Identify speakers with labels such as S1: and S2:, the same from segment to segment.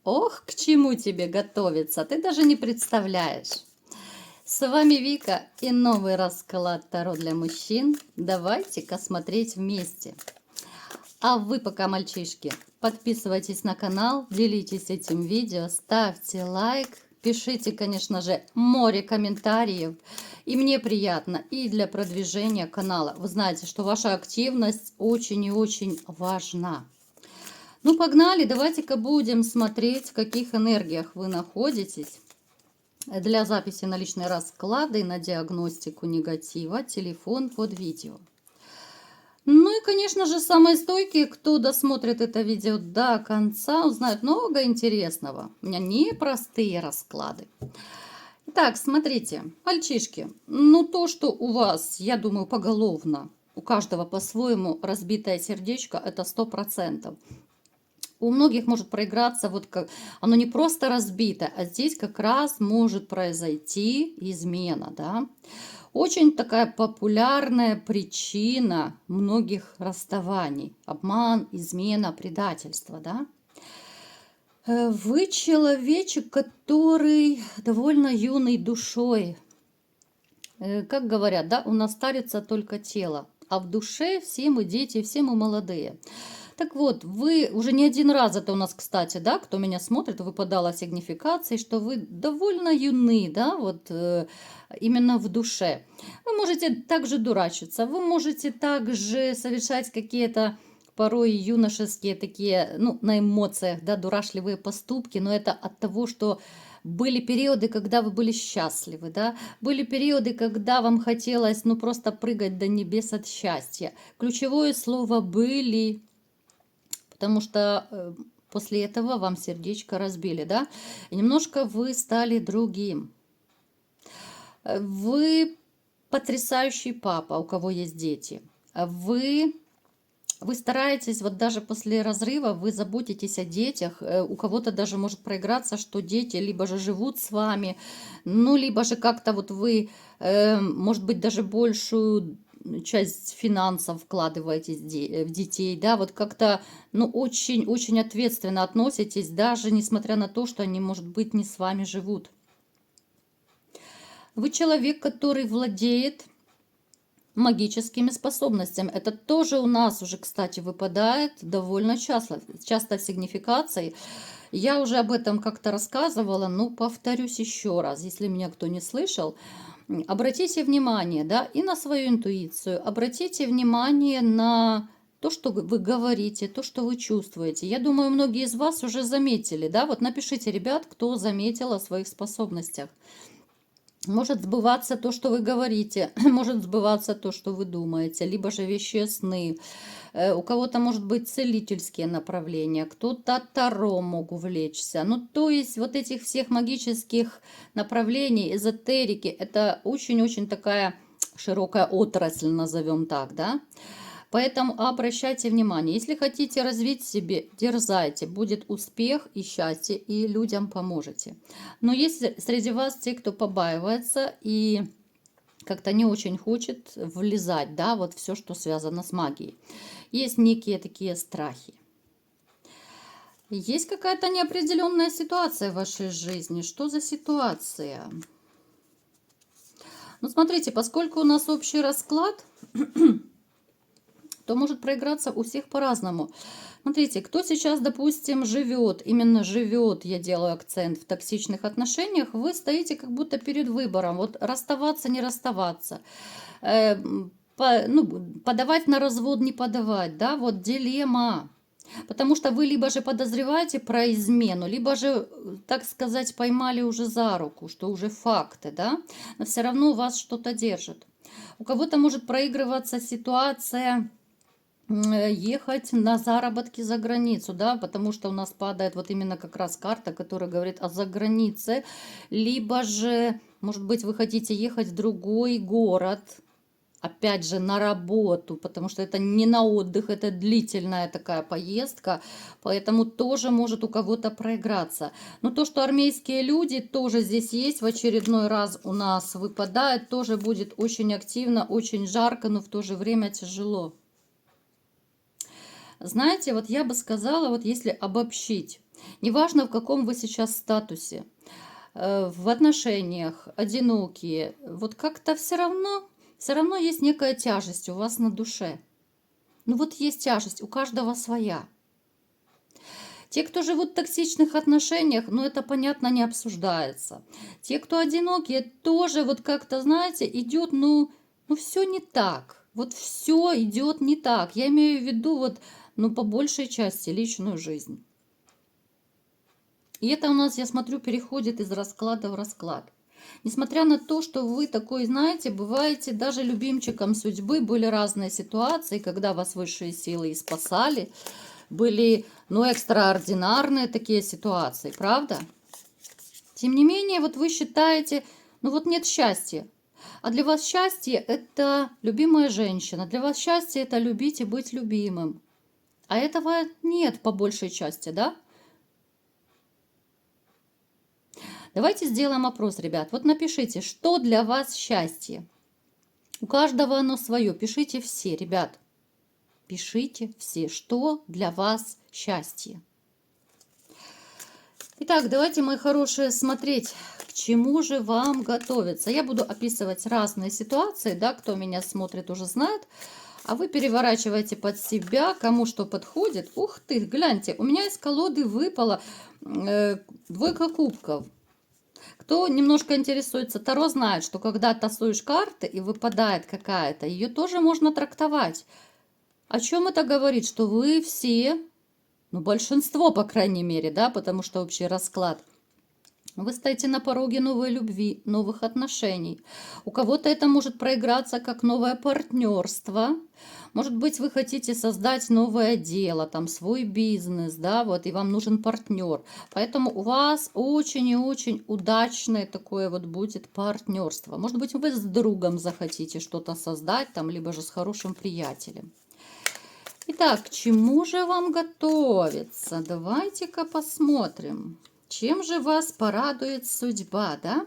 S1: Ох, к чему тебе готовиться, ты даже не представляешь. С вами Вика и новый расклад Таро для мужчин. Давайте-ка смотреть вместе. А вы пока, мальчишки, подписывайтесь на канал, делитесь этим видео, ставьте лайк, пишите, конечно же, море комментариев. И мне приятно, и для продвижения канала. Вы знаете, что ваша активность очень и очень важна. Ну, погнали, давайте-ка будем смотреть, в каких энергиях вы находитесь. Для записи на личные расклады, на диагностику негатива, телефон под видео. Ну и, конечно же, самые стойкие, кто досмотрит это видео до конца, узнают много интересного. У меня непростые расклады. Итак, смотрите, мальчишки, ну то, что у вас, я думаю, поголовно, у каждого по-своему разбитое сердечко, это 100%. У многих может проиграться, вот как оно не просто разбито, а здесь как раз может произойти измена, да. Очень такая популярная причина многих расставаний. Обман, измена, предательство, да. Вы человечек, который довольно юный душой. Как говорят, да, у нас старится только тело, а в душе все мы дети, все мы молодые. Так вот, вы уже не один раз, это у нас, кстати, да, кто меня смотрит, выпадала сигнификации, что вы довольно юны, да, вот именно в душе. Вы можете также дурачиться, вы можете также совершать какие-то порой юношеские такие, ну, на эмоциях, да, дурашливые поступки, но это от того, что были периоды, когда вы были счастливы, да, были периоды, когда вам хотелось, ну, просто прыгать до небес от счастья. Ключевое слово «были». Потому что после этого вам сердечко разбили, да? И немножко вы стали другим. Вы потрясающий папа, у кого есть дети. Вы стараетесь, вот даже после разрыва, вы заботитесь о детях. У кого-то даже может проиграться, что дети либо же живут с вами, ну, либо же как-то вот вы, может быть, даже большую часть финансов вкладываете в детей, да, вот как-то, ну, очень-очень ответственно относитесь, даже несмотря на то, что они, может быть, не с вами живут. Вы человек, который владеет магическими способностями. Это тоже у нас уже, кстати, выпадает довольно часто в сигнификации. Я уже об этом как-то рассказывала, но повторюсь еще раз, если меня кто не слышал. Обратите внимание, да, и на свою интуицию, обратите внимание на то, что вы говорите, то, что вы чувствуете. Я думаю, многие из вас уже заметили, да, вот напишите, ребят, кто заметил о своих способностях. Может сбываться то, что вы говорите, может сбываться то, что вы думаете, либо же вещи сны. У кого-то может быть целительские направления, кто-то таро мог увлечься. Ну, то есть вот этих всех магических направлений, эзотерики, это очень-очень такая широкая отрасль, назовем так, да. Поэтому обращайте внимание, если хотите развить себе, дерзайте, будет успех и счастье, и людям поможете. Но если среди вас те, кто побаивается и как-то не очень хочет влезать, да, вот все, что связано с магией, есть некие такие страхи. Есть какая-то неопределенная ситуация в вашей жизни. Что за ситуация? Ну, смотрите, поскольку у нас общий расклад, то может проиграться у всех по-разному. Смотрите, кто сейчас, допустим, живет, именно живет, я делаю акцент, в токсичных отношениях, вы стоите как будто перед выбором, вот расставаться, не расставаться, подавать на развод, не подавать, да, вот дилемма. Потому что вы либо же подозреваете про измену, либо же, так сказать, поймали уже за руку, что уже факты, да, но все равно вас что-то держит. У кого-то может проигрываться ситуация ехать на заработки за границу, да, потому что у нас падает вот именно как раз карта, которая говорит о загранице, либо же, может быть, вы хотите ехать в другой город, опять же, на работу, потому что это не на отдых, это длительная такая поездка, поэтому тоже может у кого-то проиграться. Но то, что армейские люди тоже здесь есть, в очередной раз у нас выпадает, тоже будет очень активно, очень жарко, но в то же время тяжело. Знаете, вот я бы сказала, вот если обобщить, Неважно, в каком вы сейчас статусе, в отношениях, одинокие, вот как-то все равно есть некая тяжесть у вас на душе. Ну вот есть тяжесть, у каждого своя. Те, кто живут в токсичных отношениях, ну это понятно, не обсуждается. Те, кто одинокие, тоже вот как-то, знаете, идет, ну все не так. Вот все идет не так. Я имею в виду вот, ну по большей части личную жизнь. И это у нас, я смотрю, переходит из расклада в расклад. Несмотря на то, что вы такой, знаете, бываете даже любимчиком судьбы, были разные ситуации, когда вас высшие силы и спасали, были, ну, экстраординарные такие ситуации, правда? Тем не менее, вот вы считаете, ну вот нет счастья. А для вас счастье – это любимая женщина, для вас счастье – это любить и быть любимым. А этого нет по большей части, да? Давайте сделаем опрос, ребят. Вот напишите, что для вас счастье. У каждого оно свое. Пишите все, ребят. Пишите все, что для вас счастье. Итак, давайте, мои хорошие, смотреть, к чему же вам готовиться. Я буду описывать разные ситуации, да, кто меня смотрит, уже знает. А вы переворачиваете под себя, кому что подходит. Ух ты, гляньте, у меня из колоды выпала двойка кубков. Кто немножко интересуется Таро, знает, что когда тасуешь карты и выпадает какая-то, ее тоже можно трактовать. О чем это говорит? Что вы все, ну большинство, по крайней мере, да, потому что общий расклад, вы стоите на пороге новой любви, новых отношений. У кого-то это может проиграться как новое партнерство. Может быть, вы хотите создать новое дело, там свой бизнес, да, вот, и вам нужен партнер. Поэтому у вас очень и очень удачное такое вот будет партнерство. Может быть, вы с другом захотите что-то создать, там, либо же с хорошим приятелем. Итак, к чему же вам готовиться? Давайте-ка посмотрим. Чем же вас порадует судьба, да?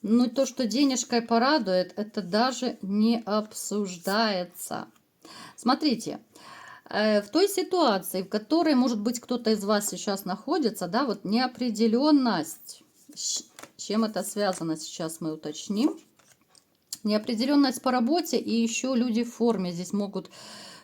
S1: Ну, то, что денежкой порадует, это даже не обсуждается. Смотрите, в той ситуации, в которой, может быть, кто-то из вас сейчас находится, да, вот неопределенность. С чем это связано, сейчас мы уточним. Неопределенность по работе, и еще люди в форме здесь могут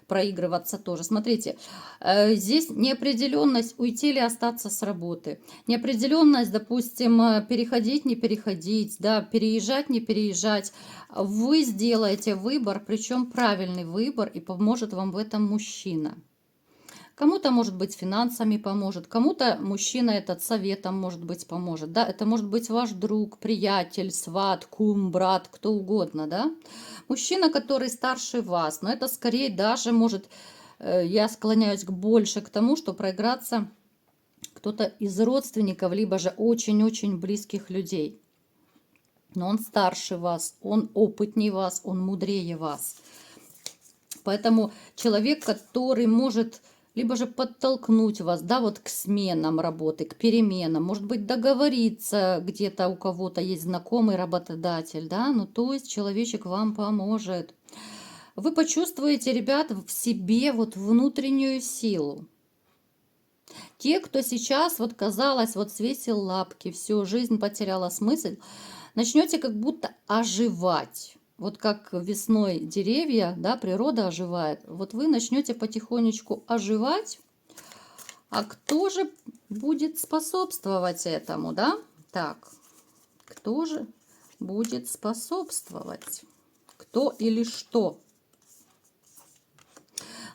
S1: проигрываться тоже. Смотрите, здесь неопределенность, уйти или остаться с работы. Неопределенность, допустим, переходить, не переходить, да, переезжать, не переезжать. Вы сделаете выбор, причем правильный выбор, и поможет вам в этом мужчина. Кому-то, может быть, финансами поможет, кому-то мужчина этот советом, может быть, поможет. Да? Это может быть ваш друг, приятель, сват, кум, брат, кто угодно. Да? Мужчина, который старше вас, но это скорее даже может, я склоняюсь больше к тому, что проиграться кто-то из родственников, либо же очень-очень близких людей. Но он старше вас, он опытнее вас, он мудрее вас. Поэтому человек, который может либо же подтолкнуть вас, да, вот к сменам работы, к переменам, может быть, договориться, где-то у кого-то есть знакомый работодатель, да, ну, то есть человечек вам поможет. Вы почувствуете, ребят, в себе вот внутреннюю силу. Те, кто сейчас, вот казалось, вот свесил лапки, все, жизнь потеряла смысл, начнете как будто оживать. Вот как весной деревья, да, природа оживает. Вот вы начнете потихонечку оживать. А кто же будет способствовать этому, да? Так, кто же будет способствовать? Кто или что?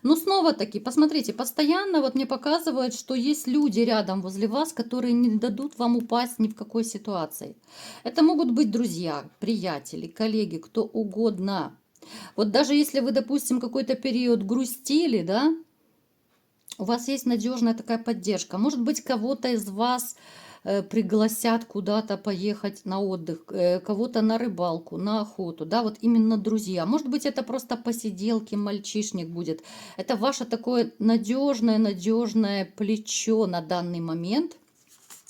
S1: Ну, снова-таки, посмотрите, постоянно вот мне показывают, что есть люди рядом возле вас, которые не дадут вам упасть ни в какой ситуации. Это могут быть друзья, приятели, коллеги, кто угодно. Вот даже если вы, допустим, какой-то период грустили, да, у вас есть надежная такая поддержка. Может быть, кого-то из вас пригласят куда-то поехать на отдых, кого-то на рыбалку, на охоту, да, вот именно друзья. Может быть, это просто посиделки, мальчишник будет. Это ваше такое надежное плечо на данный момент.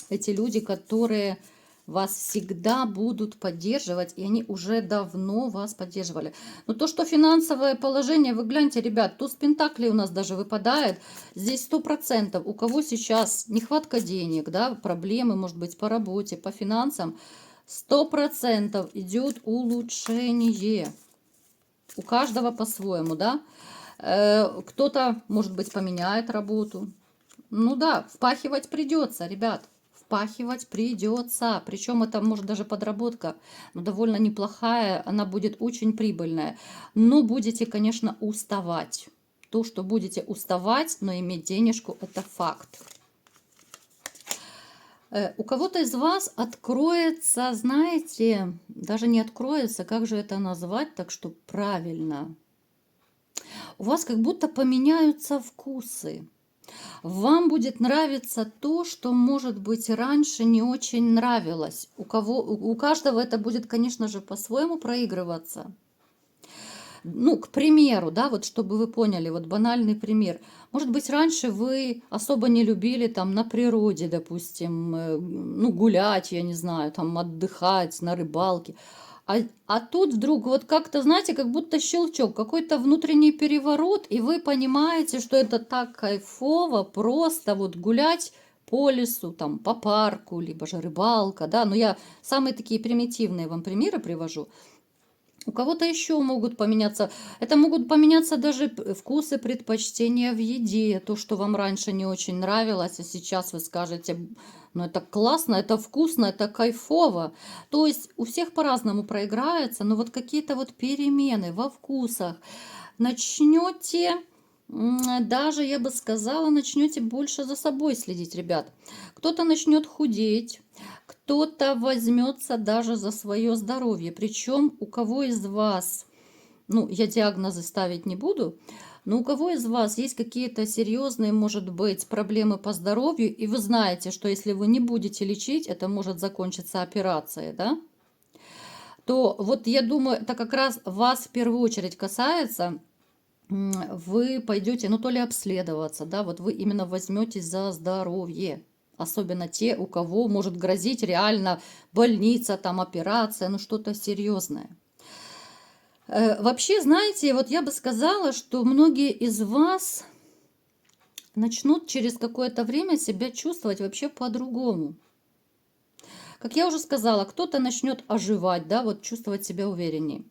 S1: Эти люди, которые Вас всегда будут поддерживать, и они уже давно вас поддерживали. Но то, что финансовое положение, вы гляньте, ребят, туз пентаклей у нас даже выпадает. Здесь 100%. У кого сейчас нехватка денег, да, проблемы, может быть, по работе, по финансам, 100% идет улучшение. У каждого по-своему, да. Кто-то, может быть, поменяет работу. Ну да, впахивать придется, ребят. Впахивать придется. Причем это может даже подработка, но довольно неплохая. Она будет очень прибыльная. Но будете, конечно, уставать. То, что будете уставать, но иметь денежку, это факт. У кого-то из вас откроется, знаете, даже не откроется, как же это назвать, так что правильно. У вас как будто поменяются вкусы. Вам будет нравиться то, что, может быть, раньше не очень нравилось. У каждого это будет, конечно же, по-своему проигрываться. Ну, к примеру, да, вот чтобы вы поняли, вот банальный пример. Может быть, раньше вы особо не любили там на природе, допустим, ну, гулять, я не знаю, там отдыхать на рыбалке. А тут вдруг вот как-то, знаете, как будто щелчок, какой-то внутренний переворот, и вы понимаете, что это так кайфово просто вот гулять по лесу, там, по парку, либо же рыбалка, да. Но я самые такие примитивные вам примеры привожу. У кого-то еще могут поменяться. Это могут поменяться даже вкусы, предпочтения в еде. То, что вам раньше не очень нравилось, а сейчас вы скажете, ну это классно, это вкусно, это кайфово. То есть у всех по-разному проиграется, но вот какие-то вот перемены во вкусах. Начнете, даже я бы сказала, начнете больше за собой следить, ребят. Кто-то начнет худеть. Кто-то возьмется даже за свое здоровье. Причем у кого из вас, ну, я диагнозы ставить не буду, но у кого из вас есть какие-то серьезные, может быть, проблемы по здоровью, и вы знаете, что если вы не будете лечить, это может закончиться операцией, да? То вот я думаю, это как раз вас в первую очередь касается. Вы пойдете, ну, то ли обследоваться, да, вот вы именно возьметесь за здоровье. Особенно те, у кого может грозить реально больница, там операция, ну что-то серьезное. Вообще, знаете, вот я бы сказала, что многие из вас начнут через какое-то время себя чувствовать вообще по-другому. Как я уже сказала, кто-то начнет оживать, да, вот чувствовать себя увереннее.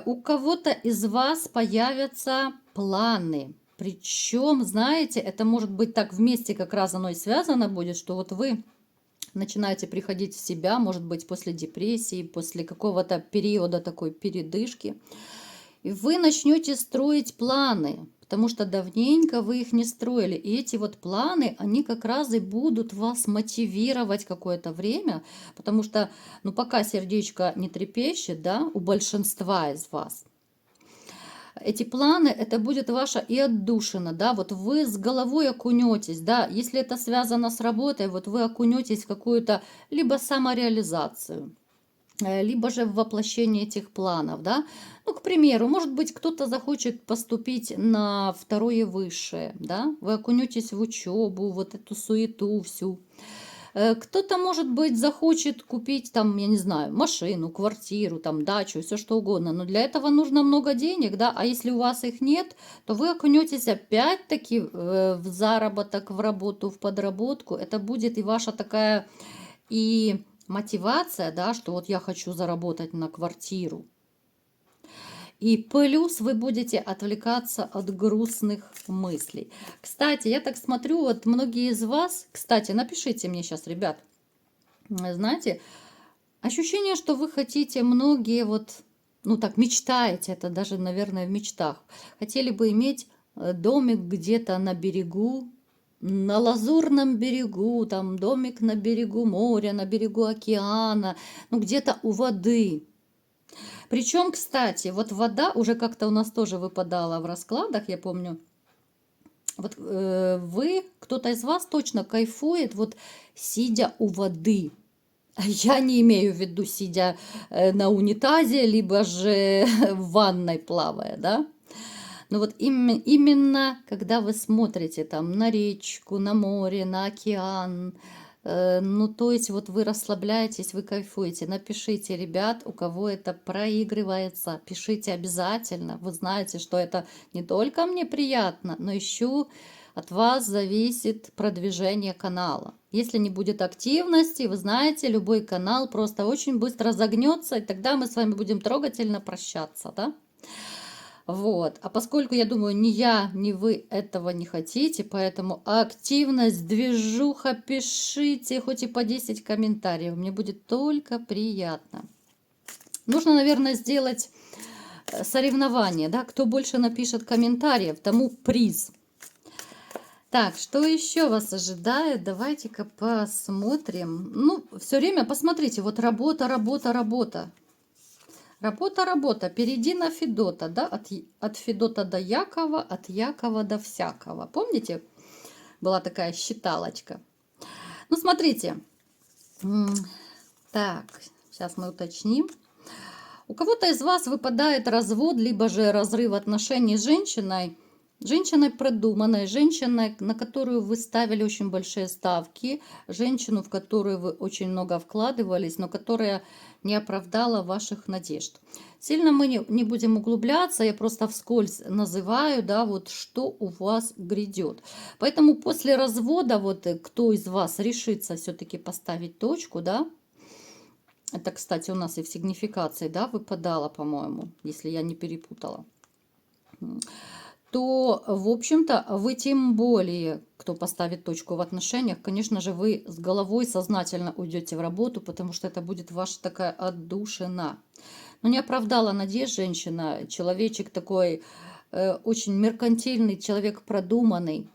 S1: У кого-то из вас появятся планы. Причем, знаете, это может быть так вместе как раз оно и связано будет, что вот вы начинаете приходить в себя, может быть, после депрессии, после какого-то периода такой передышки. И вы начнете строить планы, потому что давненько вы их не строили. И эти вот планы, они как раз и будут вас мотивировать какое-то время, потому что, ну, пока сердечко не трепещет, да, у большинства из вас, эти планы, это будет ваша и отдушина, да, вот вы с головой окунетесь, да, если это связано с работой, вот вы окунетесь в какую-то либо самореализацию, либо же в воплощение этих планов, да. Ну, к примеру, может быть, кто-то захочет поступить на второе высшее, да, вы окунетесь в учебу, вот эту суету всю. Кто-то, может быть, захочет купить там, я не знаю, машину, квартиру, там, дачу, все что угодно. Но для этого нужно много денег, да, а если у вас их нет, то вы окунетесь опять-таки в заработок, в работу, в подработку. Это будет и ваша такая и мотивация, да, что вот я хочу заработать на квартиру. И плюс вы будете отвлекаться от грустных мыслей. Кстати, я так смотрю, вот многие из вас, кстати, напишите мне сейчас, ребят, знаете, ощущение, что вы хотите, многие вот, ну так, мечтаете, это даже, наверное, в мечтах, хотели бы иметь домик где-то на берегу, на лазурном берегу, там домик на берегу моря, на берегу океана, ну где-то у воды. Причем, кстати, вот вода уже как-то у нас тоже выпадала в раскладах, я помню. Вот вы, кто-то из вас точно кайфует, вот сидя у воды. Я не имею в виду сидя на унитазе, либо же в ванной плавая, да. Но вот именно когда вы смотрите там на речку, на море, на океан, Ну, то есть вот вы расслабляетесь, вы кайфуете. Напишите, ребят, у кого это проигрывается. Пишите обязательно. Вы знаете, что это не только мне приятно, но еще от вас зависит продвижение канала. Если не будет активности, вы знаете, любой канал просто очень быстро загнется, и тогда мы с вами будем трогательно прощаться, да? Вот. А поскольку, я думаю, ни я, ни вы этого не хотите, поэтому активность, движуха, пишите, хоть и по 10 комментариев. Мне будет только приятно. Нужно, наверное, сделать соревнование, да? Кто больше напишет комментариев, тому приз. Так, что еще вас ожидает? Давайте-ка посмотрим. Ну, все время посмотрите, вот работа, работа, работа. Работа, работа, перейди на Федота, да, от Федота до Якова, от Якова до всякого. Помните, была такая считалочка? Ну, смотрите, так, сейчас мы уточним. У кого-то из вас выпадает развод, либо же разрыв отношений с женщиной продуманной, женщиной, на которую вы ставили очень большие ставки, женщину, в которую вы очень много вкладывались, но которая не оправдала ваших надежд. Сильно мы не будем углубляться, я просто вскользь называю, да, вот что у вас грядет. Поэтому после развода, вот кто из вас решится все-таки поставить точку, да, это, кстати, у нас и в сигнификации, да, выпадало, по-моему, если я не перепутала, то, в общем-то, вы тем более, кто поставит точку в отношениях, конечно же, вы с головой сознательно уйдете в работу, потому что это будет ваша такая отдушина. Но не оправдала надежд женщина, человечек такой очень меркантильный, человек продуманный,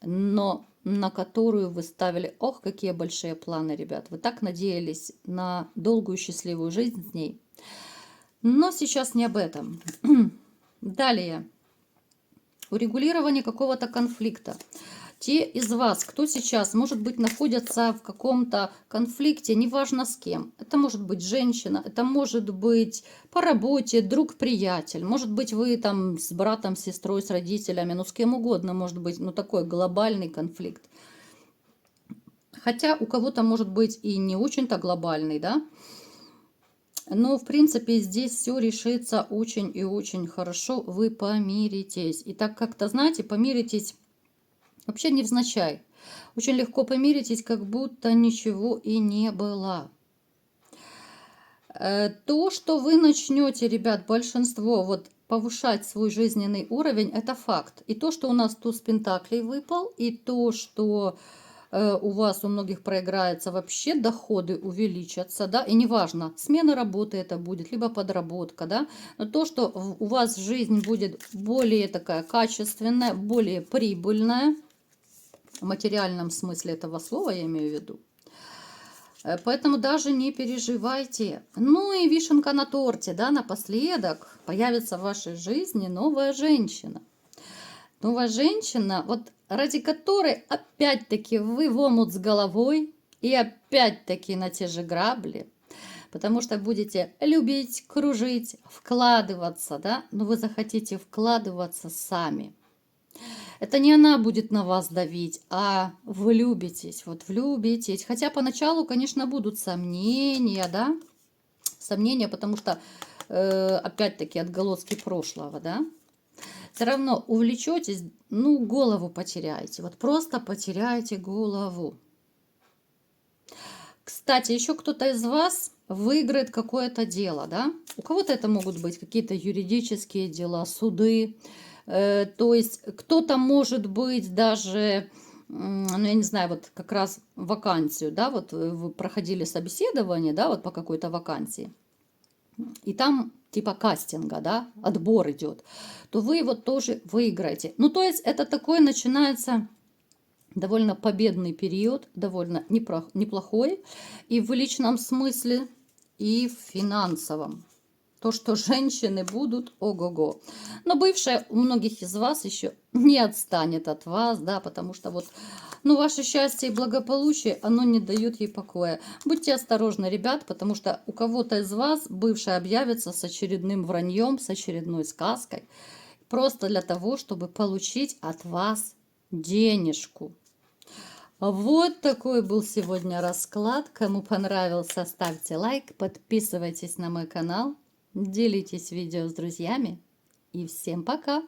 S1: но на которую вы ставили, ох, какие большие планы, ребят. Вы так надеялись на долгую счастливую жизнь с ней. Но сейчас не об этом. Далее. Урегулирование какого-то конфликта. Те из вас, кто сейчас, может быть, находятся в каком-то конфликте, неважно с кем. Это может быть женщина, это может быть по работе, друг-приятель. Может быть, вы там с братом, с сестрой, с родителями, ну с кем угодно, может быть, ну такой глобальный конфликт. Хотя у кого-то может быть и не очень-то глобальный, да. Но, в принципе, здесь все решится очень и очень хорошо. Вы помиритесь. И так как-то, знаете, помиритесь вообще невзначай. Очень легко помиритесь, как будто ничего и не было. То, что вы начнете, ребят, большинство, вот повышать свой жизненный уровень, это факт. И то, что у нас туз пентаклей выпал, и то, что у вас у многих проиграется вообще, доходы увеличатся, да, и неважно, смена работы это будет, либо подработка, да, но то, что у вас жизнь будет более такая качественная, более прибыльная, в материальном смысле этого слова я имею в виду. Поэтому даже не переживайте. Ну и вишенка на торте, да, напоследок появится в вашей жизни новая женщина. Новая женщина, вот ради которой опять-таки вы в омут с головой и опять-таки на те же грабли, потому что будете любить, кружить, вкладываться, да, но вы захотите вкладываться сами. Это не она будет на вас давить, а влюбитесь, вот влюбитесь. Хотя поначалу, конечно, будут сомнения, да, сомнения, потому что, опять-таки, отголоски прошлого, да. Все равно увлечетесь, ну, голову потеряете. Вот просто потеряете голову. Кстати, еще кто-то из вас выиграет какое-то дело, да? У кого-то это могут быть какие-то юридические дела, суды. То есть кто-то может быть даже, ну, я не знаю, вот как раз вакансию, да, вот вы проходили собеседование, да, вот по какой-то вакансии. И там типа кастинга, да, отбор идет, то вы вот тоже выиграете. Ну, то есть это такой начинается довольно победный период, довольно неплохой и в личном смысле, и в финансовом. То, что женщины будут ого-го. Но бывшая у многих из вас еще не отстанет от вас, да, потому что вот, ну, ваше счастье и благополучие, оно не дает ей покоя. Будьте осторожны, ребят, потому что у кого-то из вас бывшая объявится с очередным враньем, с очередной сказкой, просто для того, чтобы получить от вас денежку. Вот такой был сегодня расклад. Кому понравился, ставьте лайк, подписывайтесь на мой канал, делитесь видео с друзьями. И всем пока!